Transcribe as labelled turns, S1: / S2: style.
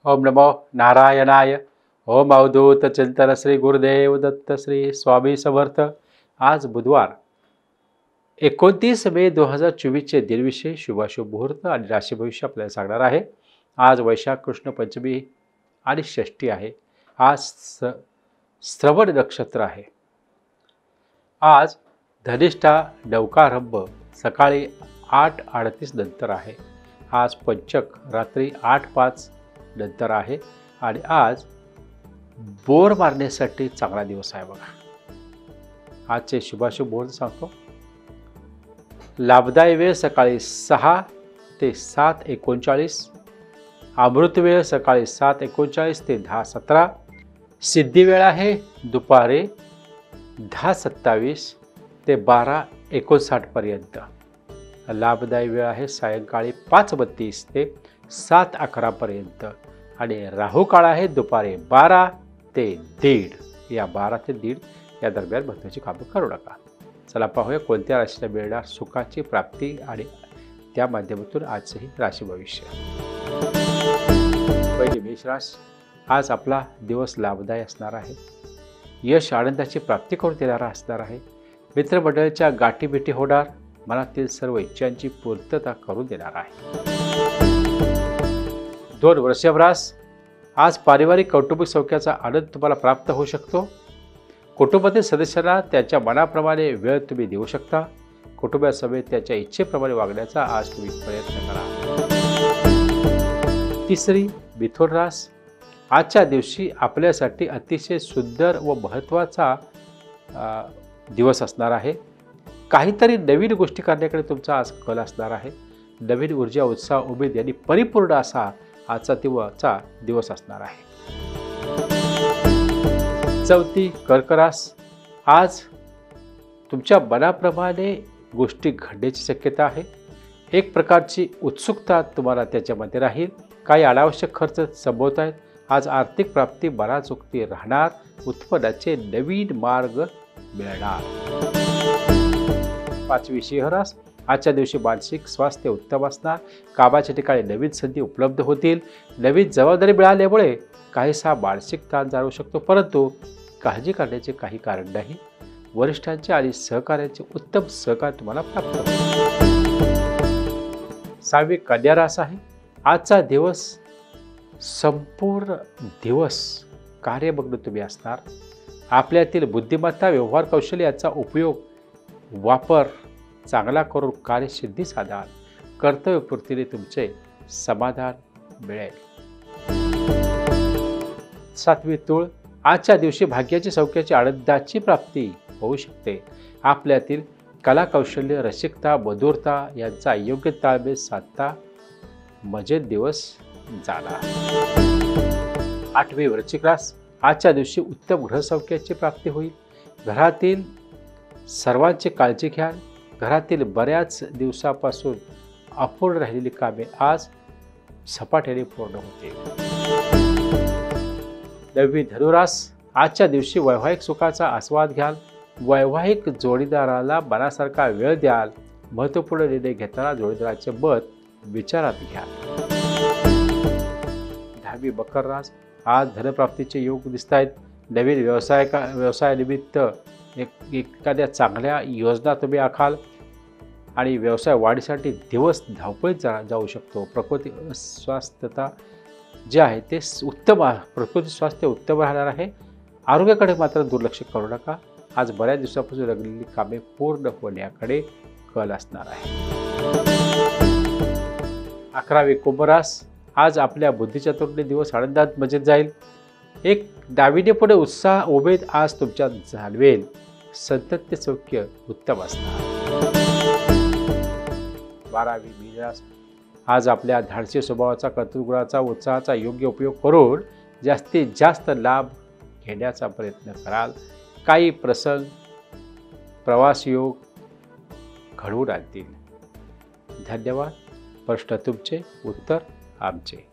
S1: ओम नमो नारायणाय. ओम अवधूत चिंतन श्री गुरुदेव दत्त श्री स्वामी समर्थ. आज बुधवार 29 मे 2024 दिनविषय शुभाशुभ मुहूर्त आणि राशी भविष्य आपल्याला सांगणार आहे. आज वैशाख कृष्ण पंचमी आणि षष्ठी आहे. आज श्रवण नक्षत्र आहे. आज धनिष्ठा नौकारंभ सकाळी 8:38 नंतर आहे. आज पंचक रात्री 8:05 नंतर आहे आणि आज बोर मारण्यासाठी चांगला दिवस आहे बघा. आजचे शुभाशुभ मुहूर्त सांगतो. लाभदायी वेळ सकाळी 6 ते 7:39. अमृत वेळ सकाळी 7:39 ते 10:17. सिद्धी वेळ आहे दुपारी 10:27 ते 12:59 पर्यंत. लाभदायी वेळ आहे सायंकाळी 5:32 ते 7:11 पर्यंत आणि राहू काळ आहे दुपारी 12 ते 1:30. या 12 ते 1:30 या दरम्यान महत्त्वाची कामं करू नका. चला पाहूया कोणत्या राशीला मिळणार सुखाची प्राप्ती आणि त्या माध्यमातून आजचंही राशी भविष्य. पहिली मेष राशी. आज आपला दिवस लाभदायी असणार आहे. यश आनंदाची प्राप्ती करून देणारा असणार आहे. मित्रमंडळाच्या गाठीभेटी होणार. मनातील सर्व इच्छांची पूर्तता करून देणार आहे. 2 वृषभ रास. आज पारिवारिक कौटुंबिक सौख्याचा आनंद तुम्हाला प्राप्त होऊ शकतो. कुटुंबातील सदस्यांना त्याच्या मनाप्रमाणे वेळ तुम्ही देऊ शकता. कुटुंबासमेत त्याच्या इच्छेप्रमाणे वागण्याचा आज तुम्ही प्रयत्न करा. तिसरी मिथुन रास. आजच्या दिवशी आपल्यासाठी अतिशय सुंदर व महत्त्वाचा दिवस असणार आहे. काहीतरी नवीन गोष्टी करण्याकडे तुमचा आज कल असणार आहे. नवीन ऊर्जा उत्साह उमेद यांनी परिपूर्ण असा आजचा दिवस असणार आहे. चौथी कर्क रास. आज तुमच्या मनाप्रमाणे गोष्टी घडण्याची शक्यता आहे. एक प्रकारची उत्सुकता तुम्हाला त्याच्यामध्ये राहील. काही अनावश्यक खर्च संभवत आहेत. आज आर्थिक प्राप्ती मनाचोक्ती राहणार. उत्पन्नाचे नवीन मार्ग मिळणार. पाचवी सिंह रास. आजच्या दिवशी मानसिक स्वास्थ्य उत्तम असणार. कामाच्या ठिकाणी नवीन संधी उपलब्ध होतील. नवीन जबाबदारी मिळाल्यामुळे काहीसा मानसिक ताण जाणवू शकतो, परंतु काळजी करण्याचे काही कारण नाही. वरिष्ठांचे आणि सहकार्याचे उत्तम सहकार तुम्हाला प्राप्त होईल. सहावी कन्या रास आहे. आजचा दिवस संपूर्ण दिवस कार्यमग्न तुम्ही असणार. आपल्यातील बुद्धिमत्ता व्यवहार कौशल्य याचा वापर चांगला करून कार्यसिद्धी साधाल. कर्तव्यपूर्तीने तुमचे समाधान मिळेल. सातवी तूळ. आजच्या दिवशी भाग्याची सौख्याची आनंदाची प्राप्ती होऊ शकते. आपल्यातील कला कौशल्य रसिकता मधुरता यांचा योग्य ताळमेळ साधता मजेत दिवस जाणार. आठवी वृश्चिक रास. आजच्या दिवशी उत्तम गृहसौख्याची प्राप्ती होईल. घरातील सर्वांची काळजी घ्या. घरातील बऱ्याच दिवसापासून अपूर्ण राहिलेली कामे आज झपाट्याने पूर्ण होतील. नववी धनुरास. आजच्या दिवशी वैवाहिक सुखाचा आस्वाद घ्याल. वैवाहिक जोडीदाराला मनासारखा वेळ द्याल. महत्त्वपूर्ण निर्णय घेताना जोडीदाराचे मत विचारात घ्या. 10वी मकर रास. आज धनप्राप्तीचे योग दिसत आहेत. नवीन व्यवसायानिमित्त एखाद्या चांगल्या योजना तुम्ही आखाल आणि व्यवसाय वाढीसाठी दिवस धावपळीत जाऊ शकतो. प्रकृती स्वास्थ्यता जे आहे ते उत्तम प्रकृती स्वास्थ्य उत्तम राहणार आहे. आरोग्याकडे मात्र दुर्लक्ष करू नका. आज बऱ्याच दिवसापासून लागलेली कामे पूर्ण होण्याकडे कल असणार आहे. 11वी कुंभ रास. आज आपल्या बुद्धिचतुरने दिवस आनंदात मजेत जाईल. एक डावीने पुढे उत्साह उमेद आज तुमच्यात जाणवेल. संतत्य सौख्य उत्तम असणार. 12वी मीन रास. आज आपल्या धाडसी स्वभावाचा कर्तृत्वगुणाचा उत्साहाचा योग्य उपयोग करून जास्तीत जास्त लाभ घेण्याचा प्रयत्न कराल. काही प्रसंग प्रवास योग घडवून आणतील. धन्यवाद. प्रश्न तुमचे उत्तर आमचे.